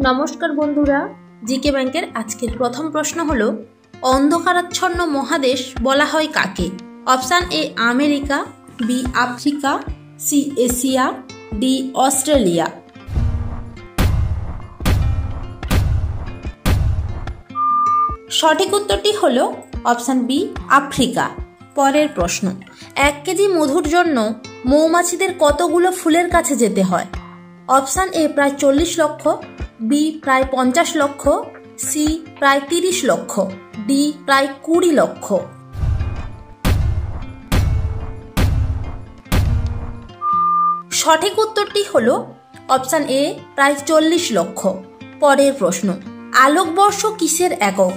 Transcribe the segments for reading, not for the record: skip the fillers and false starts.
নমস্কার বন্ধুরা, জিকে ব্যাংকের আজকের প্রথম প্রশ্ন হলো অন্ধকারাচ্ছন্ন মহাদেশ বলা হয় কাকে? Option A America, B Africa, C Asia, D Australia. সঠিক উত্তরটি হলো অপশান বি আফ্রিকা। পরের প্রশ্ন, 1 কেজি মধুর জন্য মৌমাছিদের কতগুলো ফুলের কাছে যেতে হয়? অপশান এ প্রায় 40 লক্ষ, বি প্রায় 50 লক্ষ, সি প্রায় 30 লক্ষ, ডি প্রায় 20 লক্ষ। সঠিক উত্তরটি হলো অপশান এ প্রায় 40 লক্ষ। পরের প্রশ্ন, আলোকবর্ষ কিসের একক?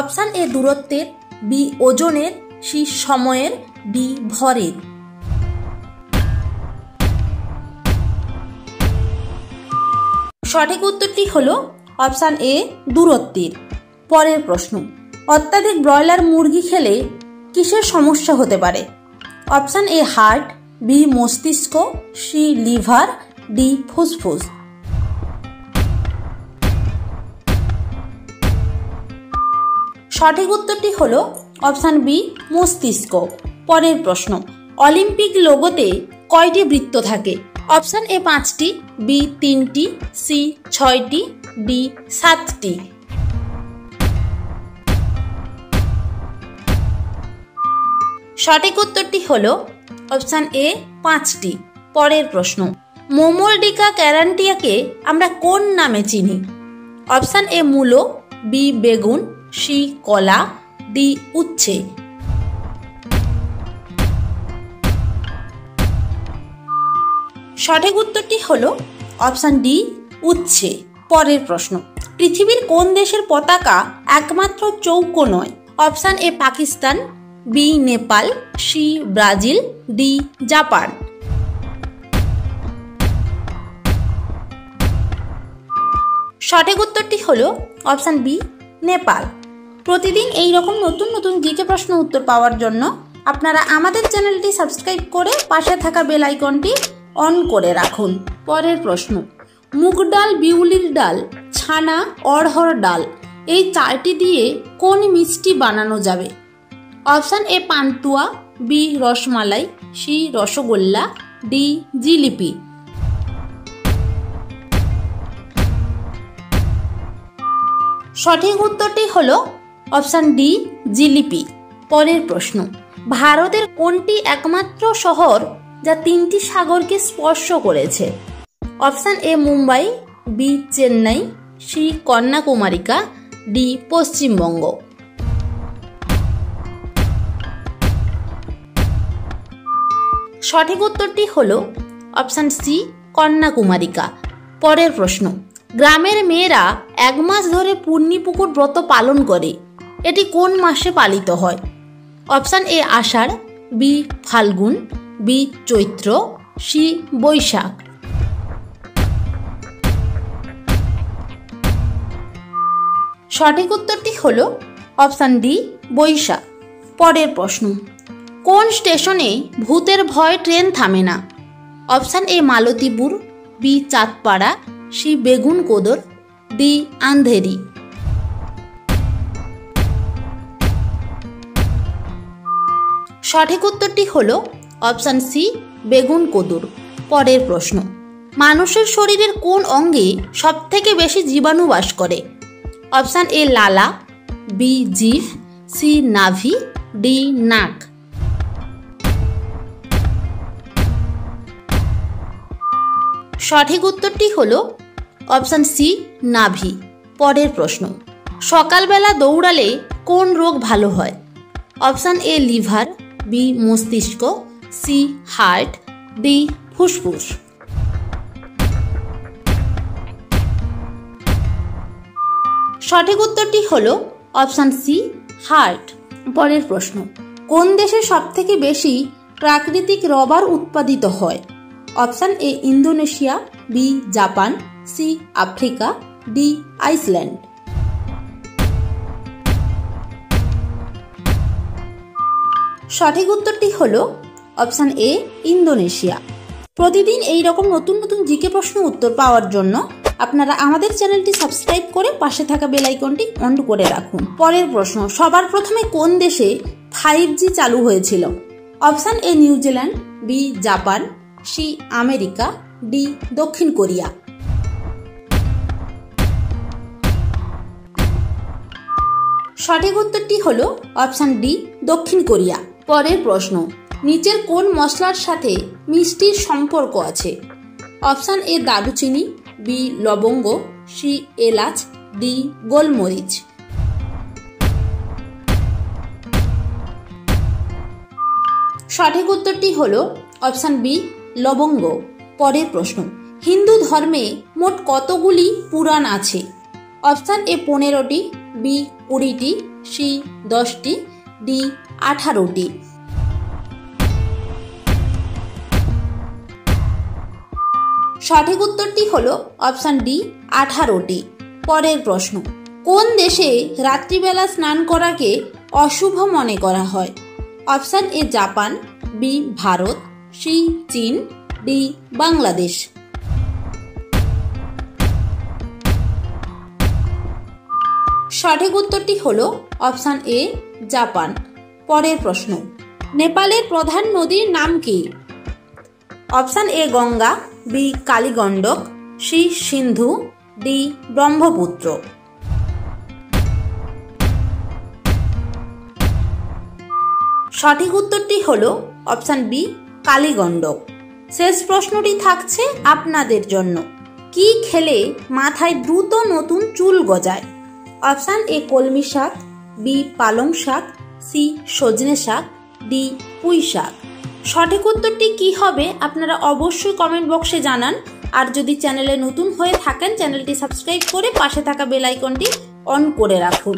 অপশান এ দূরত্বের, বি ওজনের, সি সময়ের, ডি ভরের। সঠিক উত্তরটি হলো অপশান এ দূরত্বের। পরের প্রশ্ন, অত্যাধিক ব্রয়লার মুরগি খেলে কিসের সমস্যা হতে পারে? অপশান এ হার্ট, বি মস্তিষ্ক, সি লিভার, ডি ফুসফুস। সঠিক উত্তরটি হলো অপশান বি মস্তিষ্ক। পরের প্রশ্ন, অলিম্পিক লোগোতে কয়টি বৃত্ত থাকে? অপশান এ 5টি, বি 3টি, সি 6টি, ডি 7টি। সঠিক উত্তরটি হলো অপশান এ 5টি। পরের প্রশ্ন, মোমোলডিকা ক্যারান্টিয়াকে আমরা কোন নামে চিনি? অপশান এ মূলো, বি বেগুন, সি কলা, ডি উচ্ছে। সঠিক উত্তরটি হলো অপশান ডি উচ্ছে। পরের প্রশ্ন, পৃথিবীর কোন দেশের পতাকা একমাত্র চৌকো নয়? Option A Pakistan, B Nepal, C Brazil, D Japan. সঠিক উত্তরটি হলো অপশান বি নেপাল। প্রতিদিন এই রকম নতুন নতুন জিকে প্রশ্ন উত্তর পাওয়ার জন্য আপনারা আমাদের চ্যানেলটি সাবস্ক্রাইব করে পাশে থাকা বেল আইকনটি অন করে রাখুন। পরের প্রশ্ন, মুগ ডাল, বিউলির ডাল, ছানা, অড়হর ডাল এই 4টি দিয়ে কোন মিষ্টি বানানো যাবে? Option A pantua, B rasmalai, C rasgulla, D jalebi. সঠিক উত্তরটি হলো অপশান ডি জিলিপি। পরের প্রশ্ন, ভারতের কোনটি একমাত্র শহর যা 3টি সাগরকে স্পর্শ করেছে? Option A Mumbai, B Chennai, C Kanyakumarika, D Paschimbanga. সঠিক উত্তরটি হলো অপশান সি কন্যাকুমারিকা। পরের প্রশ্ন, গ্রামের মেয়েরা 1 মাস ধরে পূর্ণিপুকুর ব্রত পালন করে, এটি কোন মাসে পালিত হয়? Option A Ashadh, B Phalgun, B Chaitra, C Baishakh. সঠিক উত্তরটি হলো অপশান ডি বৈশাখ। পরের প্রশ্ন, কোন স্টেশনে ভূতের ভয় ট্রেন থামে না? Option A Maltipur, B Chandpara, C Begunkodar, D Andheri. সঠিক উত্তরটি হলো অপশান সি বেগুন কোদর। পরের প্রশ্ন, মানুষের শরীরের কোন অঙ্গে সবথেকে বেশি জীবাণু বাস করে? অপশান এ লালা, বি জিভ, সি নাভি, ডি নাক। সঠিক উত্তরটি হলো অপশান সি নাভি। পরের প্রশ্ন, সকালবেলা দৌড়ালে কোন রোগ ভালো হয়? অপশান এ লিভার, বি মস্তিষ্ক, সি হার্ট, ডি ফুসফুস। সঠিক উত্তরটি হলো অপশান সি হার্ট। পরের প্রশ্ন, কোন দেশে সবথেকে বেশি প্রাকৃতিক রবার উৎপাদিত হয়? Option A Indonesia, B Japan, C Africa, D Iceland. সঠিক উত্তরটি হলো অপশান এ ইন্দোনেশিয়া। প্রতিদিন এই রকম নতুন নতুন জিকে প্রশ্ন উত্তর পাওয়ার জন্য আপনারা আমাদের চ্যানেলটি সাবস্ক্রাইব করে পাশে থাকা বেল আইকনটি অন করে রাখুন। পরের প্রশ্ন, সবার প্রথমে কোন দেশে 5G চালু হয়েছিল? Option A New Zealand, B Japan, C America, D দক্ষিণ কোরিয়া। সঠিক উত্তরটি হল অপশান ডি দক্ষিণ কোরিয়া। পরের প্রশ্ন, নিচের কোন মশলার সাথে মিষ্টির সম্পর্ক আছে? অপশান এ দারুচিনি, বি লবঙ্গ, সি এলাচ, ডি গোলমরিচ। সঠিক উত্তরটি হল অপশান বি লবঙ্গ। পরের প্রশ্ন, হিন্দু ধর্মে মোট কতগুলি পুরাণ আছে? অপশান এ 15টি, বি 20টি, সি 10টি, ডি 18টি। সঠিক উত্তরটি হল অপশান ডি 18টি। পরের প্রশ্ন, কোন দেশে রাত্রিবেলা স্নান করাকে অশুভ মনে করা হয়? Option A Japan, B Bharat, C চীন, ডি বাংলাদেশ। সঠিক উত্তরটি হল অপশান এ জাপান। পরের প্রশ্ন, নেপালের প্রধান নদীর নাম কি? Option A Ganga, B Kaligandak, C Sindhu, D Brahmaputra. সঠিক উত্তরটি হল অপশান বি কালীগণ্ডক। শেষ প্রশ্নটি থাকছে আপনাদের জন্য, কি খেলে মাথায় দ্রুত নতুন চুল গজায়? অপশান এ কলমি শাক, বি পালং শাক, সি সজনে শাক, ডি পুঁই শাক। সঠিক উত্তরটি কি হবে আপনারা অবশ্যই কমেন্ট বক্সে জানান। আর যদি চ্যানেলে নতুন হয়ে থাকেন চ্যানেলটি সাবস্ক্রাইব করে পাশে থাকা বেল আইকনটি অন করে রাখুন।